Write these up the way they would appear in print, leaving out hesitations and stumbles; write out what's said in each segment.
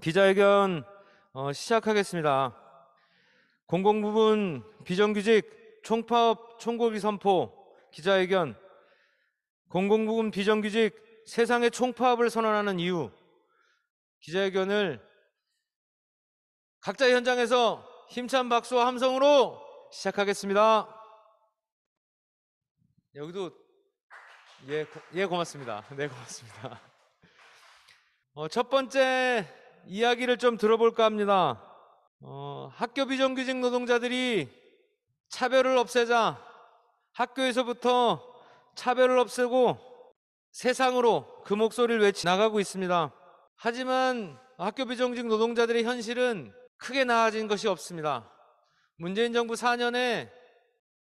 기자회견 시작하겠습니다. 공공부문 비정규직 총파업 총고비 선포 기자회견. 공공부문 비정규직 세상의 총파업을 선언하는 이유. 기자회견을 각자 현장에서 힘찬 박수와 함성으로 시작하겠습니다. 여기도 고맙습니다. 네, 고맙습니다. 첫 번째 이야기를 좀 들어볼까 합니다. 학교 비정규직 노동자들이 차별을 없애자, 학교에서부터 차별을 없애고 세상으로 그 목소리를 외치 나가고 있습니다. 하지만 학교 비정규직 노동자들의 현실은 크게 나아진 것이 없습니다. 문재인 정부 4년에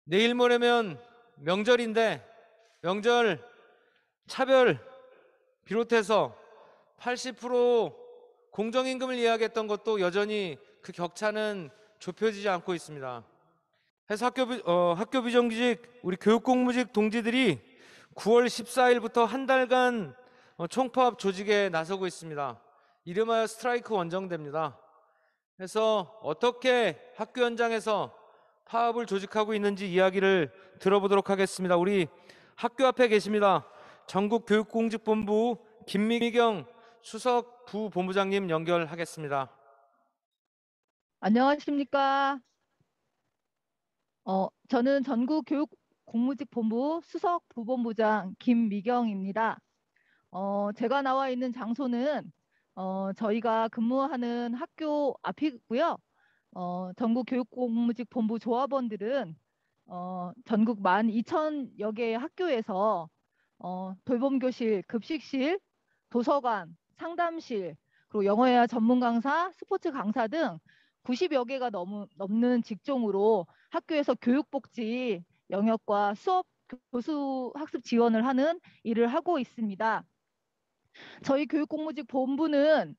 내일 모레면 명절인데 명절 차별 비롯해서 80% 공정임금을 이야기했던 것도 여전히 그 격차는 좁혀지지 않고 있습니다. 그래서 학교 비정규직 우리 교육공무직 동지들이 9월 14일부터 한 달간 총파업 조직에 나서고 있습니다. 이름하여 스트라이크 원정대입니다. 그래서 어떻게 학교 현장에서 파업을 조직하고 있는지 이야기를 들어보도록 하겠습니다. 우리 학교 앞에 계십니다. 전국교육공직본부 김미경 수석 부본부장님 연결하겠습니다. 안녕하십니까. 저는 전국교육공무직본부 수석 부본부장 김미경입니다. 제가 나와 있는 장소는 저희가 근무하는 학교 앞이고요. 전국교육공무직본부 조합원들은 전국 12,000여 개의 학교에서 돌봄교실, 급식실, 도서관, 상담실, 그리고 영어회화 전문 강사, 스포츠 강사 등 90여 개가 넘는 직종으로 학교에서 교육복지 영역과 수업, 교수 학습 지원을 하는 일을 하고 있습니다. 저희 교육공무직 본부는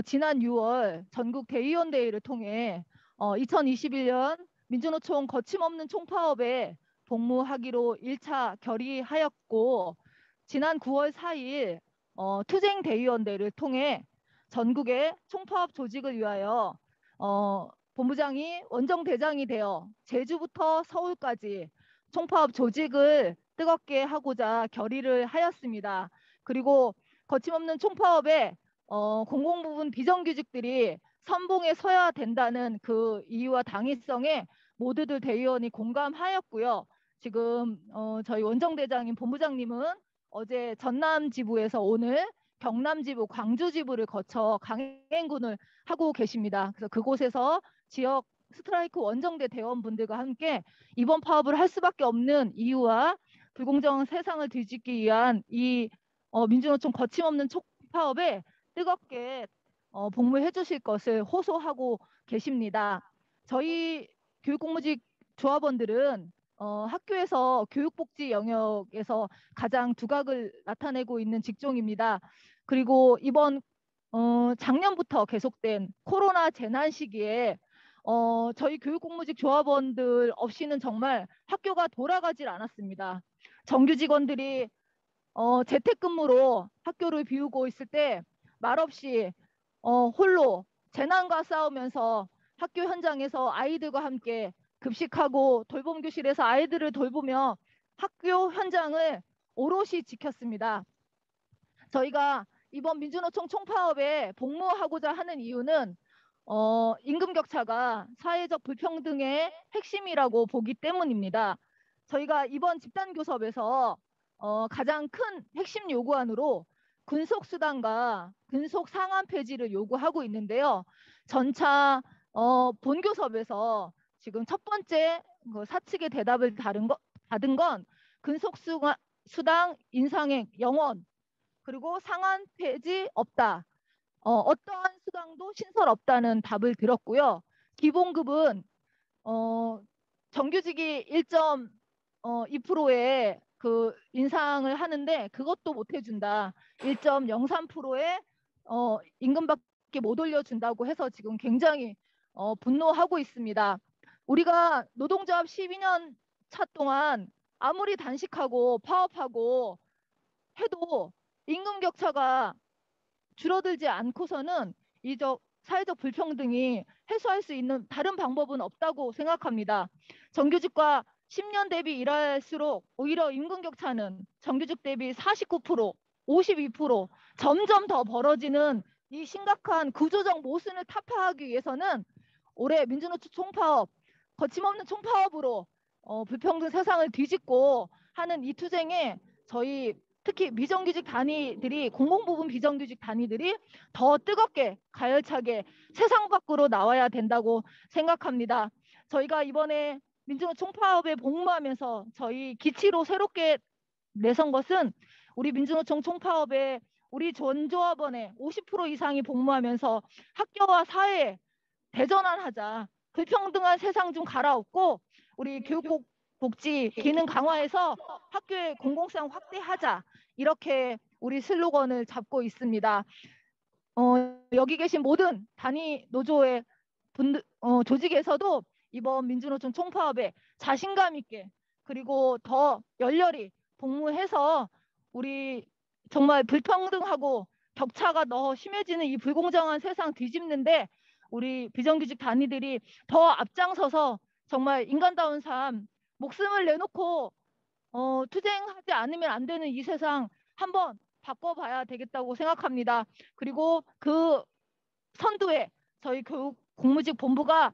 지난 6월 전국 대의원 대회를 통해 2021년 민주노총 거침없는 총파업에 복무하기로 1차 결의하였고, 지난 9월 4일 투쟁 대의원대를 통해 전국의 총파업 조직을 위하여 본부장이 원정대장이 되어 제주부터 서울까지 총파업 조직을 뜨겁게 하고자 결의를 하였습니다. 그리고 거침없는 총파업에 공공부문 비정규직들이 선봉에 서야 된다는 그 이유와 당위성에 모두들 대의원이 공감하였고요. 지금 저희 원정대장인 본부장님은 어제 전남 지부에서 오늘 경남 지부, 광주 지부를 거쳐 강행군을 하고 계십니다. 그래서 그곳에서 지역 스트라이크 원정대 대원분들과 함께 이번 파업을 할 수밖에 없는 이유와 불공정한 세상을 뒤집기 위한 이 민주노총 거침없는 촉파업에 뜨겁게 복무해 주실 것을 호소하고 계십니다. 저희 교육공무직 조합원들은 학교에서 교육복지 영역에서 가장 두각을 나타내고 있는 직종입니다. 그리고 이번 작년부터 계속된 코로나 재난 시기에 저희 교육공무직 조합원들 없이는 정말 학교가 돌아가질 않았습니다. 정규 직원들이 재택근무로 학교를 비우고 있을 때 말없이 홀로 재난과 싸우면서 학교 현장에서 아이들과 함께 급식하고 돌봄교실에서 아이들을 돌보며 학교 현장을 오롯이 지켰습니다. 저희가 이번 민주노총 총파업에 복무하고자 하는 이유는 임금 격차가 사회적 불평등의 핵심이라고 보기 때문입니다. 저희가 이번 집단 교섭에서 가장 큰 핵심 요구안으로 근속수당과 근속 상한 폐지를 요구하고 있는데요. 전차 본교섭에서 지금 첫 번째 그 사측의 대답을 받은 건 근속수당 인상액 0원, 그리고 상한 폐지 없다. 어떠한 수당도 신설 없다는 답을 들었고요. 기본급은 정규직이 1.2%의 그 인상을 하는데 그것도 못 해준다. 1.03%의 임금밖에 못 올려준다고 해서 지금 굉장히 분노하고 있습니다. 우리가 노동조합 12년 차 동안 아무리 단식하고 파업하고 해도 임금 격차가 줄어들지 않고서는 이적 사회적 불평등이 해소할 수 있는 다른 방법은 없다고 생각합니다. 정규직과 10년 대비 일할수록 오히려 임금 격차는 정규직 대비 49%, 52% 점점 더 벌어지는 이 심각한 구조적 모순을 타파하기 위해서는 올해 민주노총 총파업, 거침없는 총파업으로 불평등 세상을 뒤집고 하는 이 투쟁에 저희 특히 비정규직 단위들이 공공부문 비정규직 단위들이 더 뜨겁게 가열차게 세상 밖으로 나와야 된다고 생각합니다. 저희가 이번에 민주노총 총파업에 복무하면서 저희 기치로 새롭게 내선 것은 우리 민주노총 총파업에 우리 전조합원의 50% 이상이 복무하면서 학교와 사회에 대전환하자. 불평등한 세상 좀 갈아엎고 우리 교육복 복지 기능 강화해서 학교의 공공성 확대하자. 이렇게 우리 슬로건을 잡고 있습니다. 여기 계신 모든 단위 노조의 분들, 조직에서도 이번 민주노총 총파업에 자신감 있게 그리고 더 열렬히 복무해서 우리 정말 불평등하고 격차가 더 심해지는 이 불공정한 세상 뒤집는데 우리 비정규직 단위들이 더 앞장서서 정말 인간다운 삶, 목숨을 내놓고 투쟁하지 않으면 안 되는 이 세상 한번 바꿔봐야 되겠다고 생각합니다. 그리고 그 선두에 저희 교육 공무직 본부가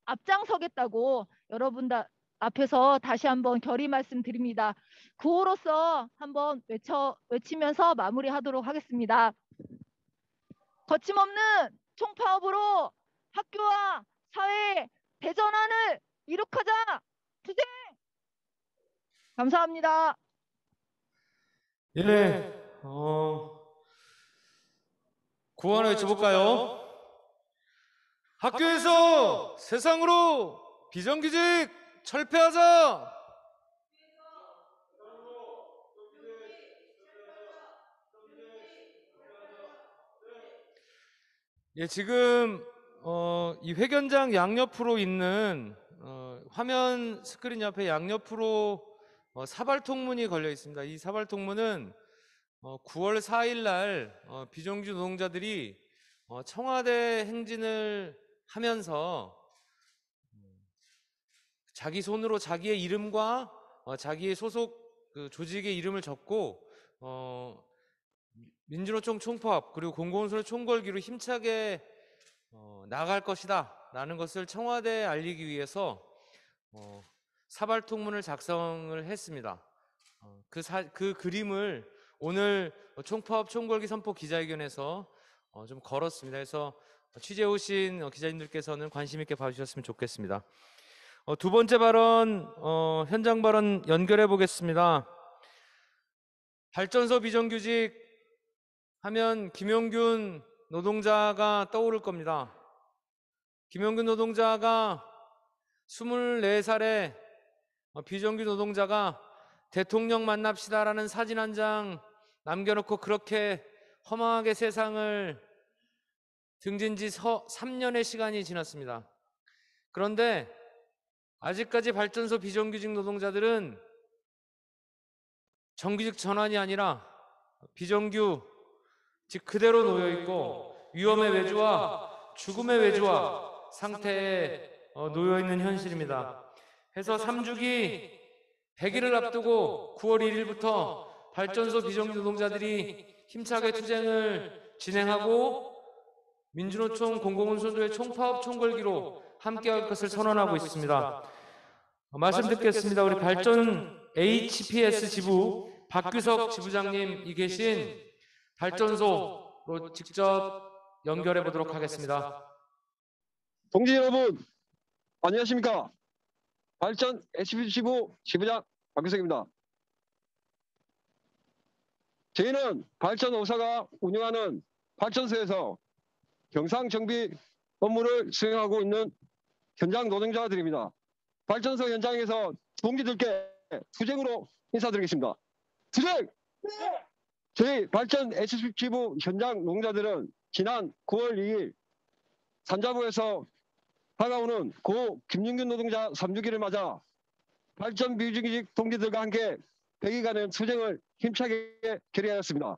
앞장서겠다고 여러분들 앞에서 다시 한번 결의 말씀드립니다. 구호로서 한번 외치면서 마무리하도록 하겠습니다. 거침없는 총파업으로 학교와 사회 대전환을 이룩하자. 투쟁! 감사합니다. 예, 구호 하나 외쳐볼까요? 학교에서 세상으로 비정규직 철폐하자! 예, 지금 이 회견장 양옆으로 있는 화면 스크린 옆에 양옆으로 사발통문이 걸려 있습니다. 이 사발통문은 9월 4일 날 비정규 노동자들이 청와대 행진을 하면서 자기 손으로 자기의 이름과 자기의 소속 그 조직의 이름을 적고 민주노총 총파업 그리고 공공운수를 총궐기로 힘차게 나갈 것이다 라는 것을 청와대에 알리기 위해서 사발통문을 작성을 했습니다. 그 그림을 오늘 총파업 총궐기 선포 기자회견에서 좀 걸었습니다. 그래서 취재 오신 기자님들께서는 관심 있게 봐주셨으면 좋겠습니다. 두 번째 발언, 현장 발언 연결해 보겠습니다. 발전소 비정규직 하면 김용균 노동자가 떠오를 겁니다. 김용균 노동자가 24살의 비정규 노동자가 대통령 만납시다라는 사진 한 장 남겨놓고 그렇게 허망하게 세상을 등진 지 3년의 시간이 지났습니다. 그런데 아직까지 발전소 비정규직 노동자들은 정규직 전환이 아니라 비정규 즉 그대로 놓여있고 위험의 외주와 죽음의 외주와 상태에 놓여있는 현실입니다. 해서 3주기 100일을 앞두고 9월 1일부터 발전소 비정규 노동자들이 힘차게 투쟁을 진행하고 민주노총 공공운수조의 총파업 총궐기로 함께할 것을 선언하고 있습니다. 말씀 듣겠습니다. 우리 발전 HPS 지부 박규석 지부장님이 계신 발전소로 직접 연결해 보도록 하겠습니다. 동지 여러분, 안녕하십니까? 발전 HPS 지부 지부장 박규석입니다. 저희는 발전 5사가 운영하는 발전소에서 경상정비 업무를 수행하고 있는 현장 노동자들입니다. 발전소 현장에서 동지들께 투쟁으로 인사드리겠습니다. 투쟁! 저희 발전 HPS 지부 현장 노동자들은 지난 9월 2일 산자부에서 다가오는 고 김용균 노동자 3주기를 맞아 발전 비정규직 동지들과 함께 100일간의 투쟁을 힘차게 결의하였습니다.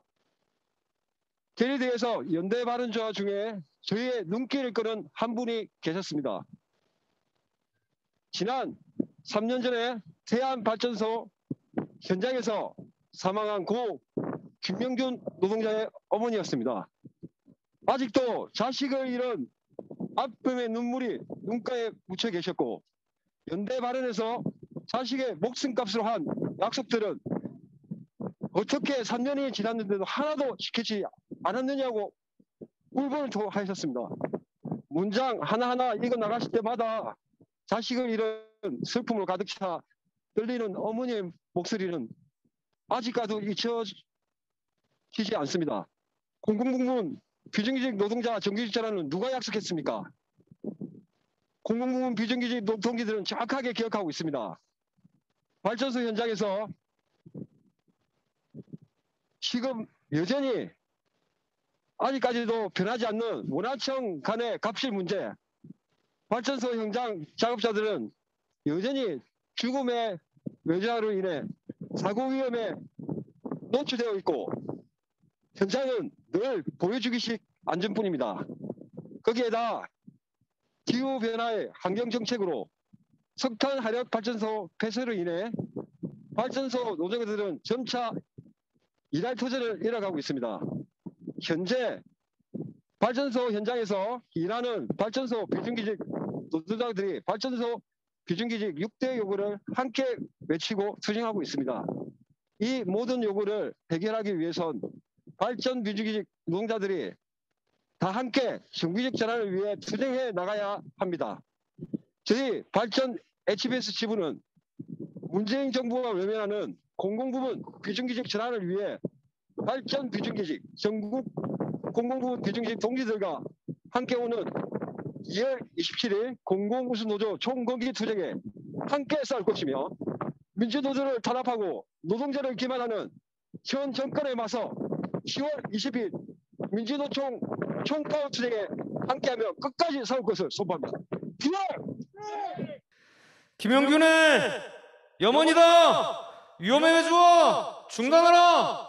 결의대에서 연대 발언자 중에 저희의 눈길을 끄는 한 분이 계셨습니다. 지난 3년 전에 태안발전소 현장에서 사망한 고 김명준 노동자의 어머니였습니다. 아직도 자식을 잃은 아픔의 눈물이 눈가에 묻혀 계셨고, 연대 발언에서 자식의 목숨값으로 한 약속들은 어떻게 3년이 지났는데도 하나도 지키지 않았느냐고 울분을 토하셨습니다. 문장 하나하나 읽어 나가실 때마다 자식을 잃은 슬픔으로 가득 차 떨리는 어머니의 목소리는 아직까지도 잊혀지지 않습니다. 공공부문 비정규직 노동자 정규직 전환은 누가 약속했습니까? 공공부문 비정규직 동기들은 정확하게 기억하고 있습니다. 발전소 현장에서 지금 여전히 아직까지도 변하지 않는 원하청 간의 갑질 문제, 발전소 현장 작업자들은 여전히 죽음의 외자로 인해 사고 위험에 노출되어 있고, 현장은 늘 보여주기식 안전뿐입니다. 거기에다 기후변화의 환경정책으로 석탄 화력 발전소 폐쇄로 인해 발전소 노동자들은 점차 일할 터전을 잃어가고 있습니다. 현재 발전소 현장에서 일하는 발전소 비정규직 노동자들이 발전소 비정규직 6대 요구를 함께 외치고 투쟁하고 있습니다. 이 모든 요구를 해결하기 위해선 발전 비정규직 노동자들이 다 함께 정규직 전환을 위해 투쟁해 나가야 합니다. 저희 발전 HBS 지부는 문재인 정부가 외면하는 공공부문 비정규직 전환을 위해 발전 비정규직 전국 공공부문 비정규직 동지들과 함께 오는 2월 27일 공공우수노조 총거기 투쟁에 함께 싸울 것이며, 민주노조를 탄압하고 노동자를 기만하는 현 정권에 맞서 10월 20일 민주노총 총파업 투쟁에 함께하며 끝까지 싸울 것을 선포합니다. 기원! 김용균의 염원이다. 위험해 주어 중단하라.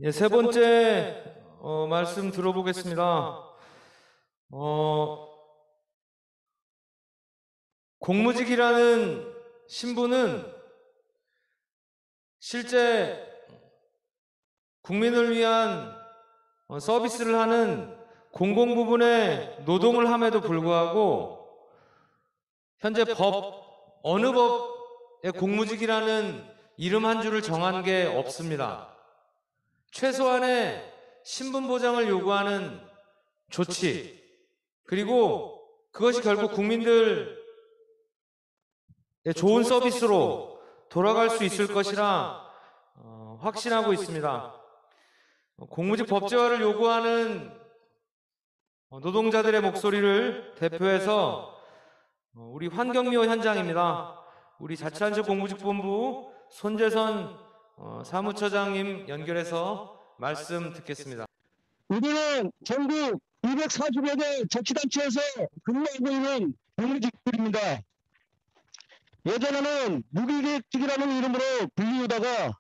예, 세 번째 말씀 들어보겠습니다. 공무직이라는 신분은 실제 국민을 위한 서비스를 하는 공공부문의 노동을 함에도 불구하고 현재 어느 법의 공무직이라는 이름 한 줄을 정한 게 없습니다. 최소한의 신분 보장을 요구하는 조치, 그리고 그것이 결국 국민들의 좋은 서비스로 돌아갈 수 있을 것이라 확신하고 있습니다. 공무직 법제화를 요구하는 노동자들의 목소리를 대표해서 우리 환경미호 현장입니다. 우리 자치단체공무직본부 손재선 사무처장님 연결해서 말씀 듣겠습니다. 우리는 전국 240여 개 자치단체에서 근무하고 있는 공무직들입니다. 예전에는 무기계획직이라는 이름으로 불리우다가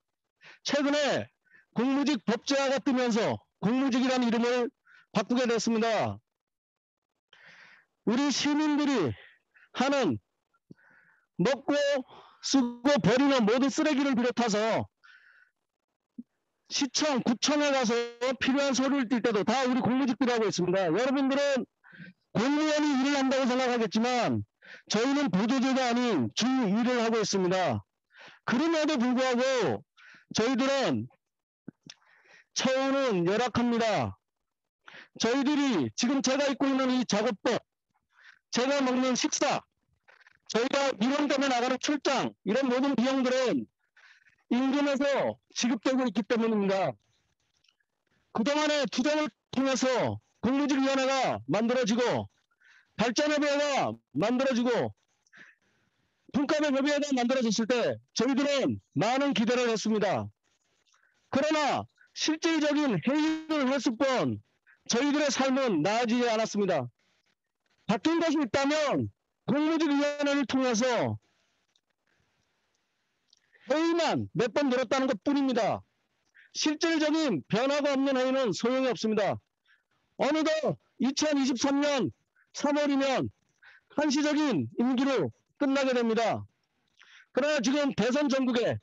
최근에 공무직 법제화가 뜨면서 공무직이라는 이름을 바꾸게 됐습니다. 우리 시민들이 하는 먹고 쓰고 버리는 모든 쓰레기를 비롯해서 시청, 구청에 가서 필요한 서류를 띌 때도 다 우리 공무직들이 하고 있습니다. 여러분들은 공무원이 일을 한다고 생각하겠지만 저희는 보조제가 아닌 주 일을 하고 있습니다. 그럼에도 불구하고 저희들은 처우는 열악합니다. 저희들이 지금 제가 입고 있는 이 작업복, 제가 먹는 식사, 저희가 민원 때문에 나가는 출장, 이런 모든 비용들은 임금에서 지급되고 있기 때문입니다. 그동안의 투쟁을 통해서 공무직위원회가 만들어지고 발전협의회가 만들어지고 분과협의회가 만들어졌을 때 저희들은 많은 기대를 했습니다. 그러나 실질적인 회의를 했을 뿐 저희들의 삶은 나아지지 않았습니다. 바뀐 것이 있다면 공무집위원회를 통해서 회의만 몇 번 늘었다는 것 뿐입니다. 실질적인 변화가 없는 회의는 소용이 없습니다. 어느덧 2023년 3월이면 한시적인 임기로 끝나게 됩니다. 그러나 지금 대선 전국에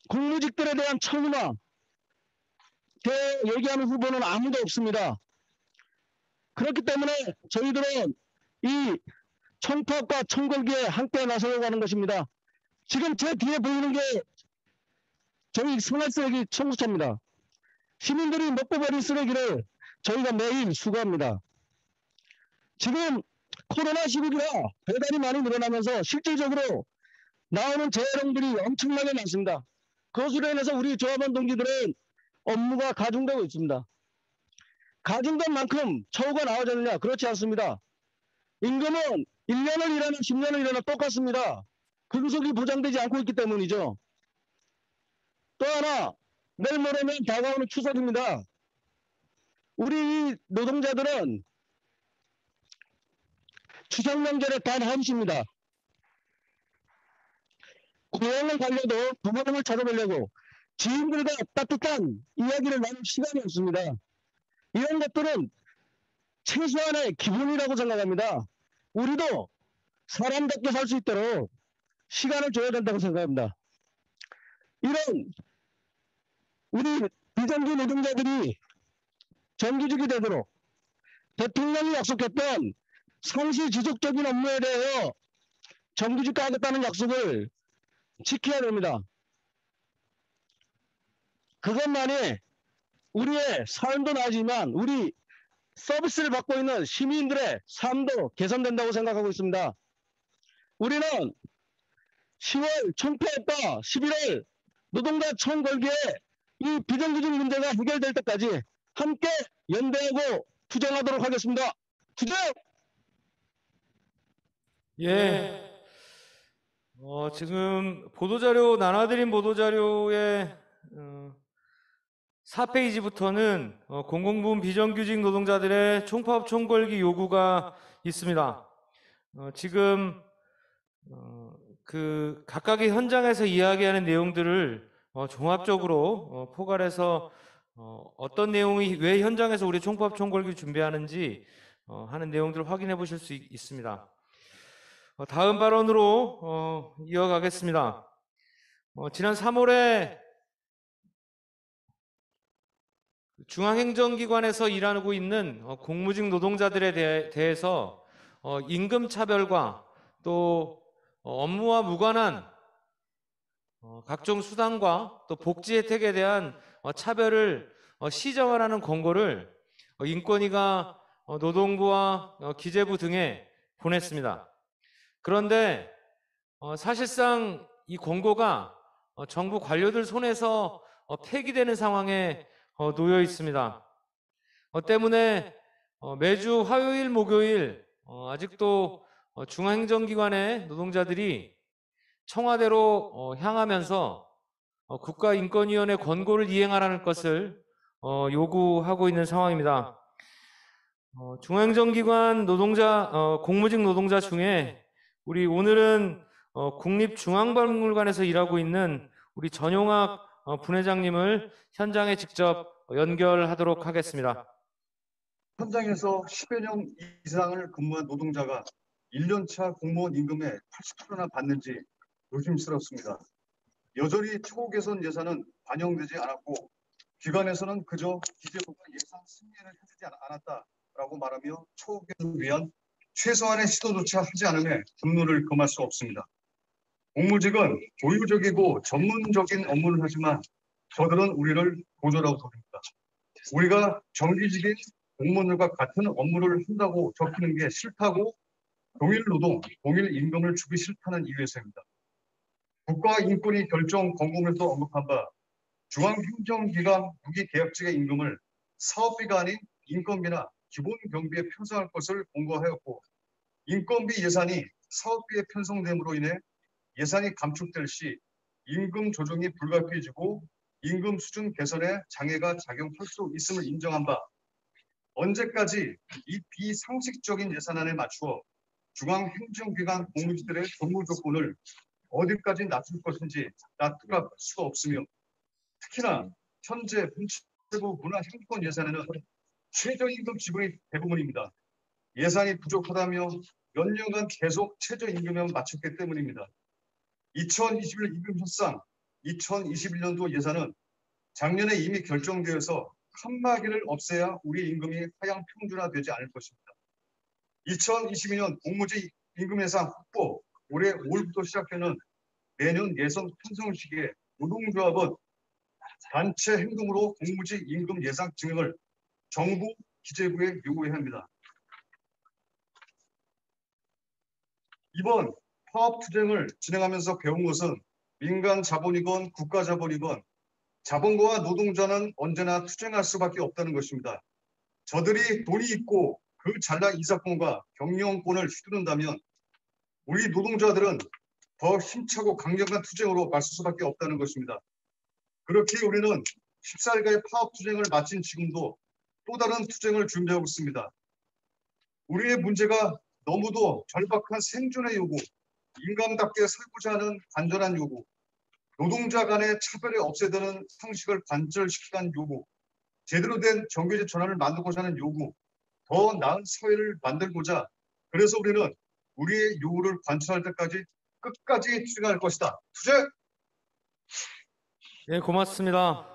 공무직들에 대한 청구나 얘기하는 후보는 아무도 없습니다. 그렇기 때문에 저희들은 이 청파업과 청걸기에 함께 나서려고 하는 것입니다. 지금 제 뒤에 보이는 게 저희 생활쓰레기 청소차입니다. 시민들이 먹고 버린 쓰레기를 저희가 매일 수거합니다. 지금 코로나 시국이라 배달이 많이 늘어나면서 실질적으로 나오는 재활용들이 엄청나게 많습니다. 그것으로 인해서 우리 조합원 동지들은 업무가 가중되고 있습니다. 가중된 만큼 처우가 나아졌느냐? 그렇지 않습니다. 임금은 1년을 일하는 10년을 일하는 똑같습니다. 근속이 보장되지 않고 있기 때문이죠. 또 하나, 내일 모레면 다가오는 추석입니다. 우리 노동자들은 추석 명절에 단 한시입니다. 고향을 가려도 부모님을 찾아보려고 지인들과 따뜻한 이야기를 나눌 시간이 없습니다. 이런 것들은 최소한의 기본이라고 생각합니다. 우리도 사람답게 살 수 있도록 시간을 줘야 된다고 생각합니다. 이런 우리 비정규 노동자들이 정규직이 되도록 대통령이 약속했던 상시 지속적인 업무에 대하여 정규직화 하겠다는 약속을 지켜야 됩니다. 그것만이 우리의 삶도 나아지만 우리 서비스를 받고 있는 시민들의 삶도 개선된다고 생각하고 있습니다. 우리는 10월 총파업과 11월 노동자 총걸기에 이 비정규직 문제가 해결될 때까지 함께 연대하고 투쟁하도록 하겠습니다. 투쟁! 예. 지금 보도자료, 나눠드린 보도자료의 4페이지부터는 공공부문 비정규직 노동자들의 총파업 총걸기 요구가 있습니다. 지금 그 각각의 현장에서 이야기하는 내용들을 종합적으로 포괄해서 어떤 내용이 왜 현장에서 우리 총파업 총걸기 준비하는지 하는 내용들을 확인해 보실 수 있습니다. 다음 발언으로 이어가겠습니다. 지난 3월에 중앙행정기관에서 일하고 있는 공무직 노동자들에 대해서 임금 차별과 또 업무와 무관한 각종 수당과 또 복지 혜택에 대한 차별을 시정하라는 권고를 인권위가 노동부와 기재부 등에 보냈습니다. 그런데 사실상 이 권고가 정부 관료들 손에서 폐기되는 상황에 놓여 있습니다. 때문에 매주 화요일, 목요일 아직도 중앙행정기관의 노동자들이 청와대로 향하면서 국가인권위원회 권고를 이행하라는 것을 요구하고 있는 상황입니다. 중앙행정기관 노동자, 공무직 노동자 중에 우리 오늘은 국립중앙박물관에서 일하고 있는 우리 전용학 분회장님을 현장에 직접 연결하도록 하겠습니다. 현장에서 10여 년 이상을 근무한 노동자가 1년차 공무원 임금의 80%나 받는지 의심스럽습니다. 여전히 초고 개선 예산은 반영되지 않았고 기관에서는 그저 기재부가 예산 승인을 해주지 않았다라고 말하며 초고 개선을 위한 최소한의 시도조차 하지 않음에 분노를 금할 수 없습니다. 공무직은 고유적이고 전문적인 업무를 하지만 저들은 우리를 보조라고 부릅니다. 우리가 정규직인 공무원들과 같은 업무를 한다고 적히는 게 싫다고 동일 노동, 동일 임금을 주기 싫다는 이유에서입니다. 국가인권위 결정 권고문에서 언급한 바 중앙행정기관 무기계약직의 임금을 사업비가 아닌 인건비나 기본경비에 편성할 것을 권고하였고 인건비 예산이 사업비에 편성됨으로 인해 예산이 감축될 시 임금 조정이 불가피해지고 임금 수준 개선에 장애가 작용할 수 있음을 인정한 바 언제까지 이 비상식적인 예산안에 맞추어 중앙행정기관 공무직들의 근무 조건을 어디까지 낮출 것인지 납득할 수가 없으며 특히나 현재 문체부 문화행정권 예산에는 최저임금 지불이 대부분입니다. 예산이 부족하다며 몇 년간 계속 최저임금에 맞췄기 때문입니다. 2021 임금 협상 2021년도 예산은 작년에 이미 결정되어서 칸막이를 없애야 우리 임금이 하향 평준화되지 않을 것입니다. 2022년 공무직 임금 예산 확보 올해 5월부터 시작되는 내년 예산 편성 시기에 노동조합은 단체 행동으로 공무직 임금 예산 증액을 정부 기재부에 요구해야 합니다. 이번 파업투쟁을 진행하면서 배운 것은 민간 자본이건 국가 자본이건 자본가와 노동자는 언제나 투쟁할 수밖에 없다는 것입니다. 저들이 돈이 있고 그 잘난 이사권과 경영권을 휘두른다면 우리 노동자들은 더 힘차고 강력한 투쟁으로 맞설 수밖에 없다는 것입니다. 그렇게 우리는 14일간의 파업투쟁을 마친 지금도 또 다른 투쟁을 준비하고 있습니다. 우리의 문제가 너무도 절박한 생존의 요구, 인간답게 살고자 하는 간절한 요구, 노동자 간의 차별을 없애드는 상식을 관철시키는 요구, 제대로 된 정규직 전환을 만들고자 하는 요구, 더 나은 사회를 만들고자 그래서 우리는 우리의 요구를 관철할 때까지 끝까지 투쟁할 것이다. 투쟁! 네, 고맙습니다.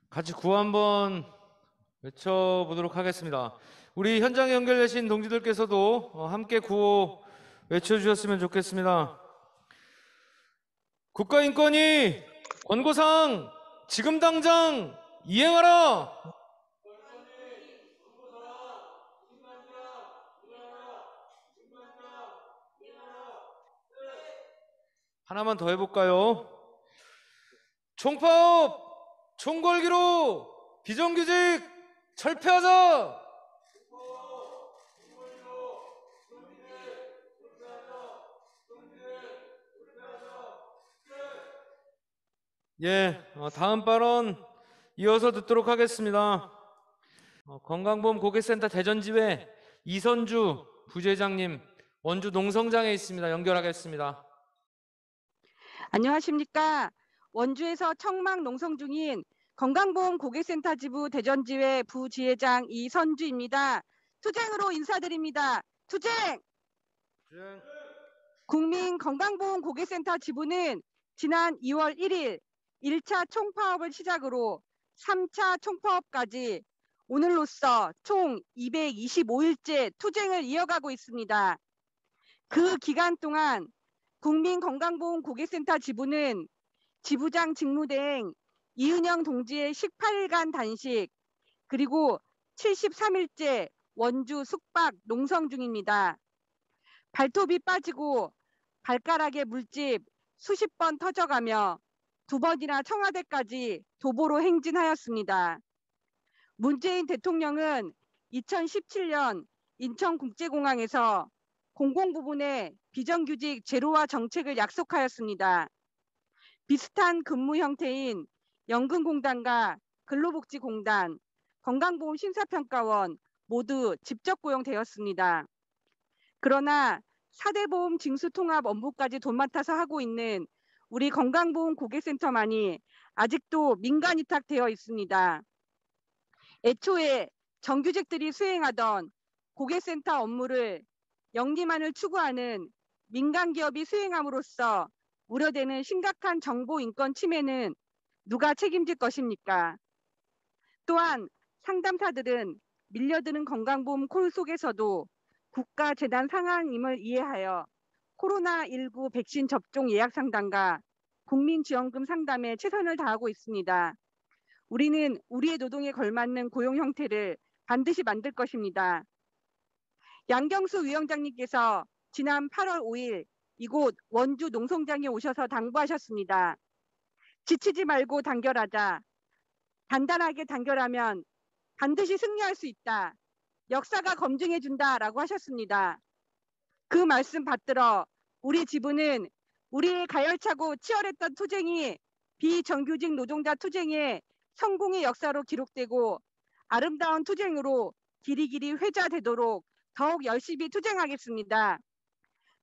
같이 구호 한번 외쳐보도록 하겠습니다. 우리 현장에 연결되신 동지들께서도 함께 구호 외쳐주셨으면 좋겠습니다. 국가인권위 권고사항 지금 당장 이행하라! 하나만 더 해볼까요? 총파업, 총궐기로 비정규직 철폐하자! 예, 다음 발언 이어서 듣도록 하겠습니다. 건강보험 고객센터 대전지회 이선주 부회장님 원주 농성장에 있습니다. 연결하겠습니다. 안녕하십니까. 원주에서 청막 농성 중인 건강보험 고객센터 지부 대전지회 부지회장 이선주입니다. 투쟁으로 인사드립니다. 투쟁! 국민건강보험 고객센터 지부는 지난 2월 1일 1차 총파업을 시작으로 3차 총파업까지 오늘로써 총 225일째 투쟁을 이어가고 있습니다. 그 기간 동안 국민건강보험 고객센터 지부는 지부장 직무대행 이은영 동지의 18일간 단식 그리고 73일째 원주 숙박 농성 중입니다. 발톱이 빠지고 발가락에 물집 수십 번 터져가며 2번이나 청와대까지 도보로 행진하였습니다. 문재인 대통령은 2017년 인천국제공항에서 공공부문의 비정규직 제로화 정책을 약속하였습니다. 비슷한 근무 형태인 연금공단과 근로복지공단, 건강보험심사평가원 모두 직접 고용되었습니다. 그러나 4대 보험 징수통합 업무까지 돈맡아서 하고 있는 우리 건강보험 고객센터만이 아직도 민간 위탁되어 있습니다. 애초에 정규직들이 수행하던 고객센터 업무를 영리만을 추구하는 민간 기업이 수행함으로써 우려되는 심각한 정보 인권 침해는 누가 책임질 것입니까? 또한 상담사들은 밀려드는 건강보험 콜 속에서도 국가재난 상황임을 이해하여 코로나19 백신 접종 예약 상담과 국민지원금 상담에 최선을 다하고 있습니다. 우리는 우리의 노동에 걸맞는 고용 형태를 반드시 만들 것입니다. 양경수 위원장님께서 지난 8월 5일 이곳 원주 농성장에 오셔서 당부하셨습니다. 지치지 말고 단결하자. 단단하게 단결하면 반드시 승리할 수 있다. 역사가 검증해준다라고 하셨습니다. 그 말씀 받들어 우리 지부는 우리의 가열차고 치열했던 투쟁이 비정규직 노동자 투쟁의 성공의 역사로 기록되고 아름다운 투쟁으로 길이길이 회자되도록 더욱 열심히 투쟁하겠습니다.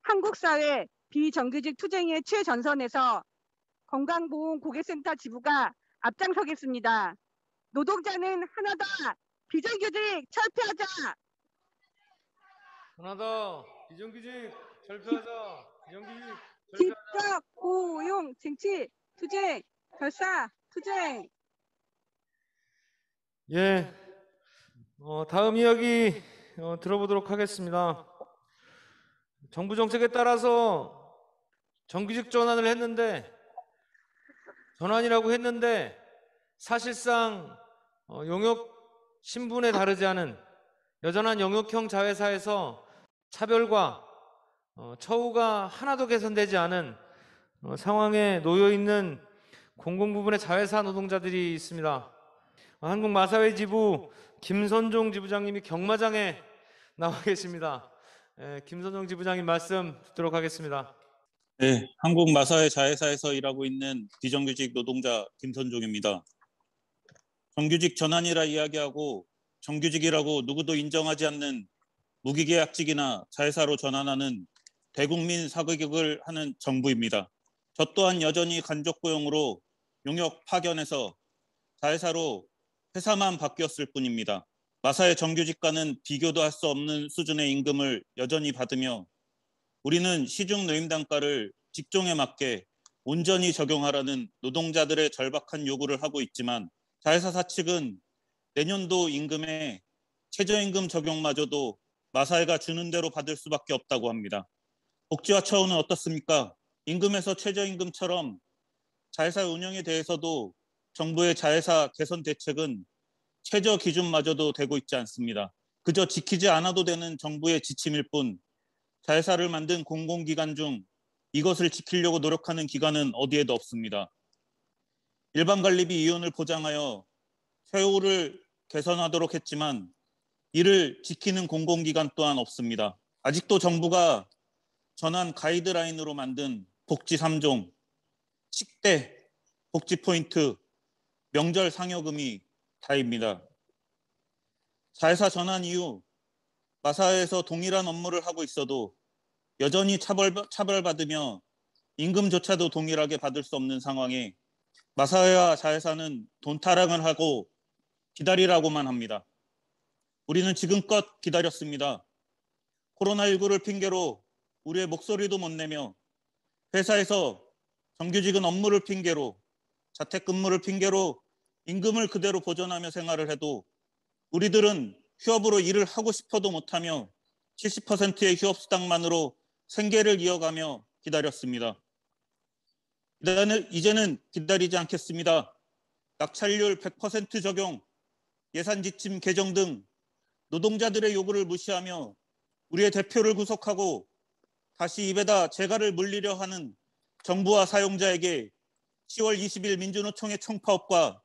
한국 사회 비정규직 투쟁의 최전선에서 건강보험고객센터 지부가 앞장서겠습니다. 노동자는 하나다. 비정규직 철폐하자. 하나 더 비정규직 철폐하자. 비정규직 철폐하자. 직접 고용 쟁취 투쟁 결사 투쟁. 예, 다음 이야기 들어보도록 하겠습니다. 정부 정책에 따라서 정규직 전환이라고 했는데 사실상 용역 신분에 다르지 않은 여전한 영역형 자회사에서 차별과 처우가 하나도 개선되지 않은 상황에 놓여 있는 공공부문의 자회사 노동자들이 있습니다. 한국마사회 지부 김선종 지부장님이 경마장에 나와 계십니다. 김선종 지부장님 말씀 듣도록 하겠습니다. 네, 한국마사회 자회사에서 일하고 있는 비정규직 노동자 김선종입니다. 정규직 전환이라 이야기하고 정규직이라고 누구도 인정하지 않는 무기계약직이나 자회사로 전환하는 대국민 사교육을 하는 정부입니다. 저 또한 여전히 간접고용으로 용역 파견해서 자회사로 회사만 바뀌었을 뿐입니다. 마사회 정규직과는 비교도 할 수 없는 수준의 임금을 여전히 받으며 우리는 시중 노임 단가를 직종에 맞게 온전히 적용하라는 노동자들의 절박한 요구를 하고 있지만 자회사사 측은 내년도 임금에 최저임금 적용마저도 마사회가 주는 대로 받을 수밖에 없다고 합니다. 복지화 처우는 어떻습니까? 임금에서 최저임금처럼 자회사 운영에 대해서도 정부의 자회사 개선 대책은 최저 기준마저도 되고 있지 않습니다. 그저 지키지 않아도 되는 정부의 지침일 뿐 자회사를 만든 공공기관 중 이것을 지키려고 노력하는 기관은 어디에도 없습니다. 일반관리비 이윤을 보장하여 세후를 개선하도록 했지만 이를 지키는 공공기관 또한 없습니다. 아직도 정부가 전환 가이드라인으로 만든 복지 3종, 식대, 복지포인트, 명절 상여금이 다입니다. 자회사 전환 이후 마사회에서 동일한 업무를 하고 있어도 여전히 차별받으며 임금조차도 동일하게 받을 수 없는 상황에 마사회와 자회사는 돈 타락을 하고 기다리라고만 합니다. 우리는 지금껏 기다렸습니다. 코로나19를 핑계로 우리의 목소리도 못 내며 회사에서 정규직은 업무를 핑계로 자택근무를 핑계로 임금을 그대로 보전하며 생활을 해도 우리들은 휴업으로 일을 하고 싶어도 못하며 70%의 휴업수당만으로 생계를 이어가며 기다렸습니다. 이제는 기다리지 않겠습니다. 낙찰률 100% 적용, 예산 지침 개정 등 노동자들의 요구를 무시하며 우리의 대표를 구속하고 다시 입에다 재갈을 물리려 하는 정부와 사용자에게 10월 20일 민주노총의 총파업과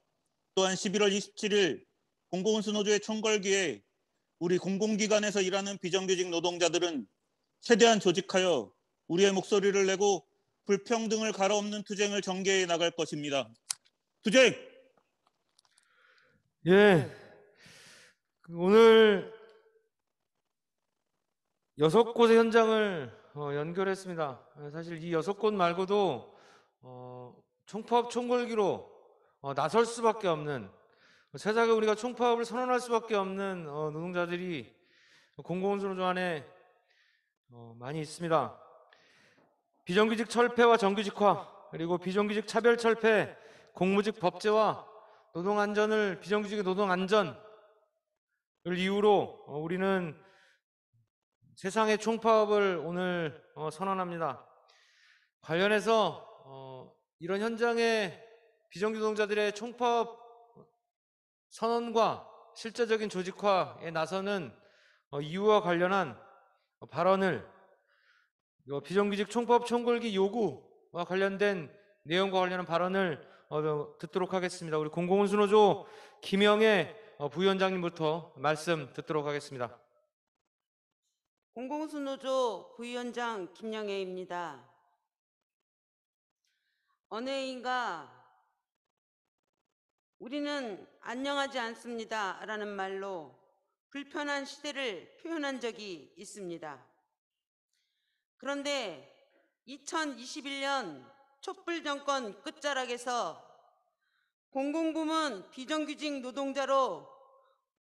또한 11월 27일 공공운수노조의 총궐기에 우리 공공기관에서 일하는 비정규직 노동자들은 최대한 조직하여 우리의 목소리를 내고 불평등을 가로엎는 투쟁을 전개해 나갈 것입니다. 투쟁! 예, 오늘 6곳의 현장을 연결했습니다. 사실 이 6곳 말고도 총파업 총궐기로 나설 수밖에 없는, 세상에 우리가 총파업을 선언할 수밖에 없는 노동자들이 공공운수노조 안에 많이 있습니다. 비정규직 철폐와 정규직화, 그리고 비정규직 차별 철폐, 공무직 법제화, 비정규직의 노동안전을 이유로 우리는 세상의 총파업을 오늘 선언합니다. 관련해서 이런 현장의 비정규직 노동자들의 총파업 선언과 실제적인 조직화에 나서는 이유와 관련한 발언을, 비정규직 총파업 총궐기 요구와 관련된 내용과 관련한 발언을 듣도록 하겠습니다. 우리 공공운수노조 김영애 부위원장님부터 말씀 듣도록 하겠습니다. 공공운수노조 부위원장 김영애입니다. 어느 해인가 우리는 안녕하지 않습니다 라는 말로 불편한 시대를 표현한 적이 있습니다. 그런데 2021년 촛불 정권 끝자락에서 공공부문 비정규직 노동자로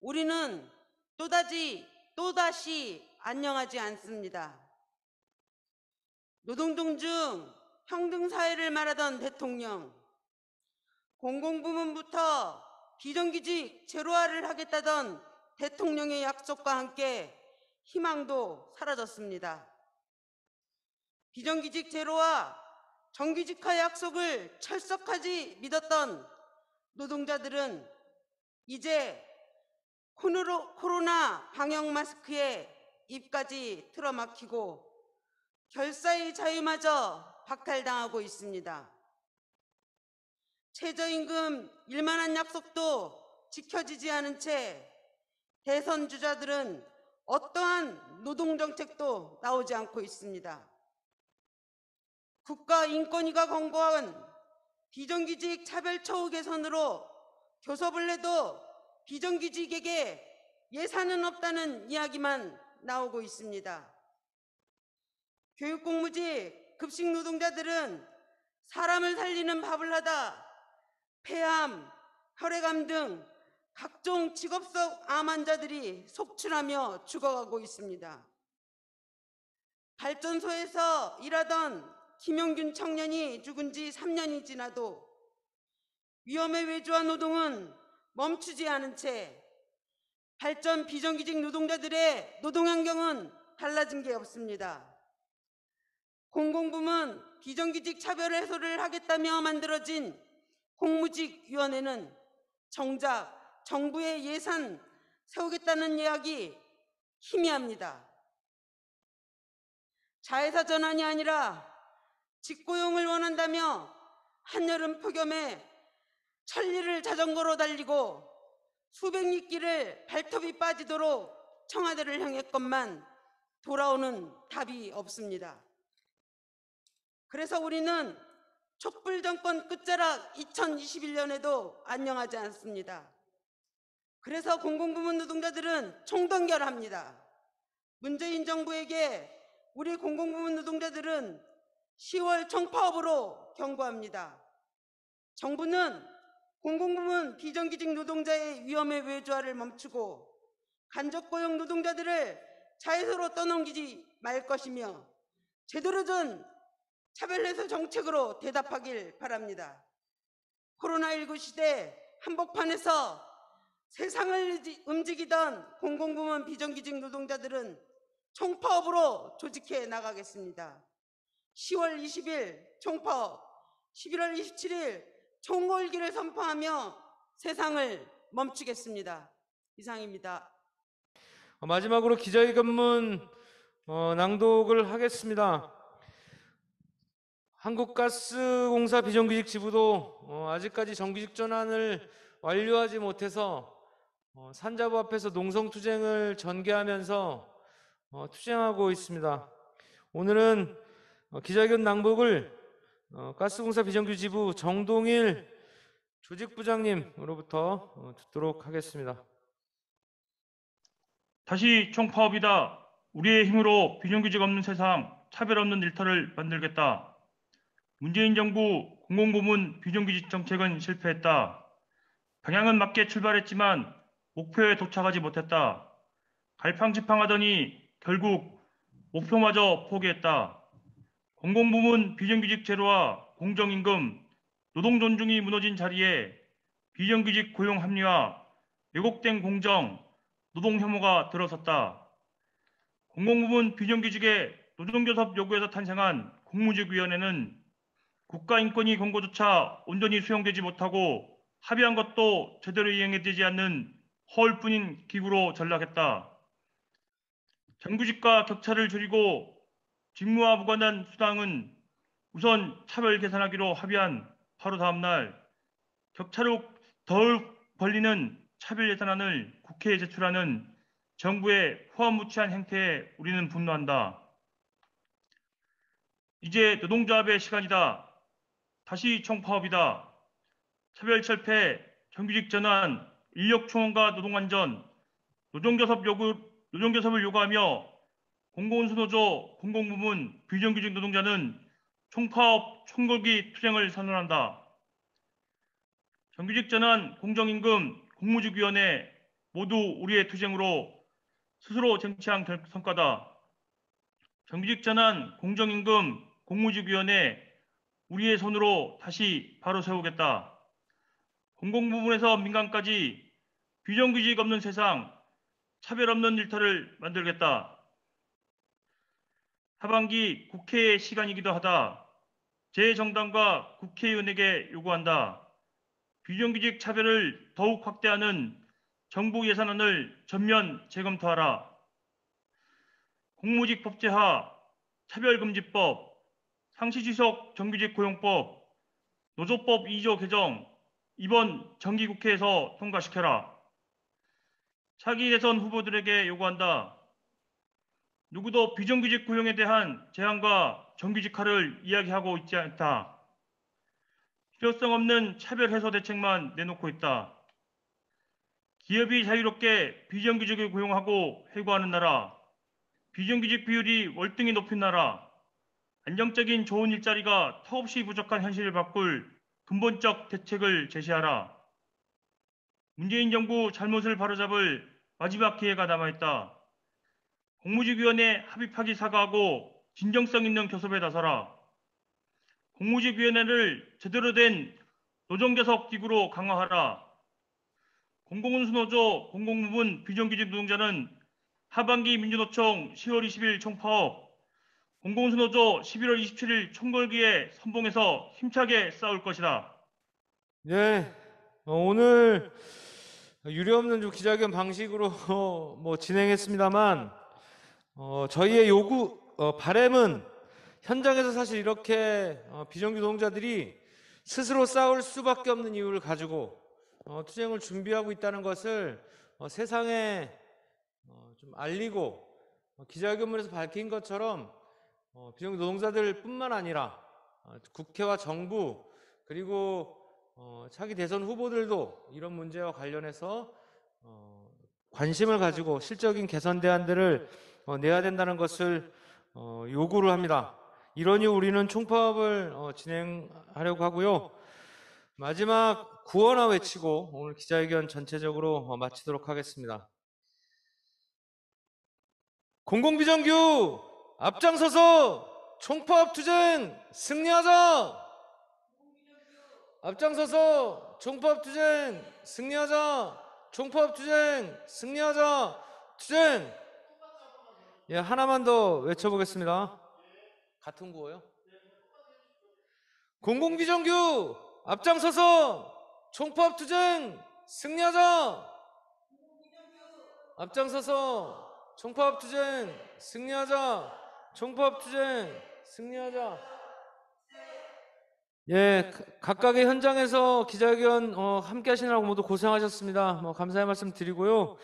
우리는 또다시 안녕하지 않습니다. 노동종 중 평등사회를 말하던 대통령, 공공부문부터 비정규직 제로화를 하겠다던 대통령의 약속과 함께 희망도 사라졌습니다. 비정규직 제로와 정규직화 약속을 철석하지 믿었던 노동자들은 이제 코로나 방역 마스크에 입까지 틀어막히고 결사의 자유마저 박탈당하고 있습니다. 최저임금 1만원 약속도 지켜지지 않은 채 대선 주자들은 어떠한 노동정책도 나오지 않고 있습니다. 국가인권위가 권고한 비정규직 차별처우 개선으로 교섭을 해도 비정규직에게 예산은 없다는 이야기만 나오고 있습니다. 교육공무직 급식 노동자들은 사람을 살리는 밥을 하다 폐암, 혈액암 등 각종 직업 속 암 환자들이 속출하며 죽어가고 있습니다. 발전소에서 일하던 김용균 청년이 죽은 지 3년이 지나도 위험에 외주한 노동은 멈추지 않은 채 발전 비정규직 노동자들의 노동 환경은 달라진 게 없습니다. 공공부문 비정규직 차별 해소를 하겠다며 만들어진 공무직위원회는 정작 정부의 예산 세우겠다는 이야기 희미합니다. 자회사 전환이 아니라 직고용을 원한다며 한여름 폭염에 천리를 자전거로 달리고 수백 리길을 발톱이 빠지도록 청와대를 향했건만 돌아오는 답이 없습니다. 그래서 우리는 촛불 정권 끝자락 2021년에도 안녕하지 않습니다. 그래서 공공부문 노동자들은 총동결합니다. 문재인 정부에게 우리 공공부문 노동자들은 10월 총파업으로 경고합니다. 정부는 공공부문 비정규직 노동자의 위험에 외주화를 멈추고 간접고용 노동자들을 자회사로 떠넘기지 말 것이며 제대로 된 차별해소 정책으로 대답하길 바랍니다. 코로나19 시대 한복판에서 세상을 움직이던 공공부문 비정규직 노동자들은 총파업으로 조직해 나가겠습니다. 10월 20일 총파업, 11월 27일 총궐기를 선포하며 세상을 멈추겠습니다. 이상입니다. 마지막으로 기자회견문 낭독을 하겠습니다. 한국가스공사 비정규직 지부도 아직까지 정규직 전환을 완료하지 못해서 산자부 앞에서 농성투쟁을 전개하면서 투쟁하고 있습니다. 오늘은 기자회견 낭독을 가스공사 비정규직 지부 정동일 조직부장님으로부터 듣도록 하겠습니다. 다시 총파업이다. 우리의 힘으로 비정규직 없는 세상, 차별 없는 일터를 만들겠다. 문재인 정부 공공부문 비정규직 정책은 실패했다. 방향은 맞게 출발했지만 목표에 도착하지 못했다. 갈팡질팡하더니 결국 목표마저 포기했다. 공공부문 비정규직 제로와 공정임금, 노동 존중이 무너진 자리에 비정규직 고용 합리화, 왜곡된 공정, 노동 혐오가 들어섰다. 공공부문 비정규직의 노동교섭 요구에서 탄생한 공무직위원회는 국가인권위 권고조차 온전히 수용되지 못하고 합의한 것도 제대로 이행되지 않는 허울뿐인 기구로 전락했다. 정규직과 격차를 줄이고 직무와 무관한 수당은 우선 차별 개선하기로 합의한 바로 다음 날 격차로 더욱 벌리는 차별 예산안을 국회에 제출하는 정부의 호화무치한 행태에 우리는 분노한다. 이제 노동조합의 시간이다. 다시 총파업이다. 차별철폐, 정규직 전환, 인력총원과 노동안전, 노동교섭을 요구하며 공공운수노조, 공공부문, 비정규직 노동자는 총파업, 총궐기 투쟁을 선언한다. 정규직 전환, 공정임금, 공무직위원회 모두 우리의 투쟁으로 스스로 쟁취한 성과다. 정규직 전환, 공정임금, 공무직위원회 우리의 손으로 다시 바로 세우겠다. 공공부문에서 민간까지 비정규직 없는 세상, 차별 없는 일터를 만들겠다. 하반기 국회의 시간이기도 하다. 제 정당과 국회의원에게 요구한다. 비정규직 차별을 더욱 확대하는 정부 예산안을 전면 재검토하라. 공무직 법제화, 차별금지법, 상시지속 정규직 고용법, 노조법 2조 개정 이번 정기국회에서 통과시켜라. 차기 대선 후보들에게 요구한다. 누구도 비정규직 고용에 대한 제한과 정규직화를 이야기하고 있지 않다. 필요성 없는 차별 해소 대책만 내놓고 있다. 기업이 자유롭게 비정규직을 고용하고 해고하는 나라, 비정규직 비율이 월등히 높은 나라, 안정적인 좋은 일자리가 턱없이 부족한 현실을 바꿀 근본적 대책을 제시하라. 문재인 정부 잘못을 바로잡을 마지막 기회가 남아있다. 공무직위원회 합의파기 사과하고 진정성 있는 교섭에 나서라. 공무직위원회를 제대로 된 노동교섭 기구로 강화하라. 공공운수노조, 공공부문, 비정규직 노동자는 하반기 민주노총 10월 20일 총파업, 공공운수노조 11월 27일 총궐기에 선봉해서 힘차게 싸울 것이다. 네, 오늘 유례없는 좀 기자회견 방식으로 진행했습니다만 저희의 바람은 현장에서 사실 이렇게 비정규 노동자들이 스스로 싸울 수밖에 없는 이유를 가지고 투쟁을 준비하고 있다는 것을 세상에 좀 알리고 기자회견문에서 밝힌 것처럼 비정규 노동자들 뿐만 아니라 국회와 정부 그리고 차기 대선 후보들도 이런 문제와 관련해서 관심을 가지고 실적인 개선 대안들을 내야 된다는 것을 요구를 합니다. 이러니 우리는 총파업을 진행하려고 하고요. 마지막 구호나 외치고 오늘 기자회견 전체적으로 마치도록 하겠습니다. 공공비정규 앞장서서 총파업 투쟁 승리하자! 앞장서서 총파업 투쟁 승리하자! 총파업 투쟁 승리하자! 투쟁! 예, 하나만 더 외쳐보겠습니다. 같은 구호요? 공공비정규 앞장서서 총파업 투쟁 승리하자! 앞장서서 총파업 투쟁 승리하자! 총파업 투쟁 승리하자! 예, 각각의 현장에서 기자회견 함께 하시느라고 모두 고생하셨습니다. 감사의 말씀 드리고요.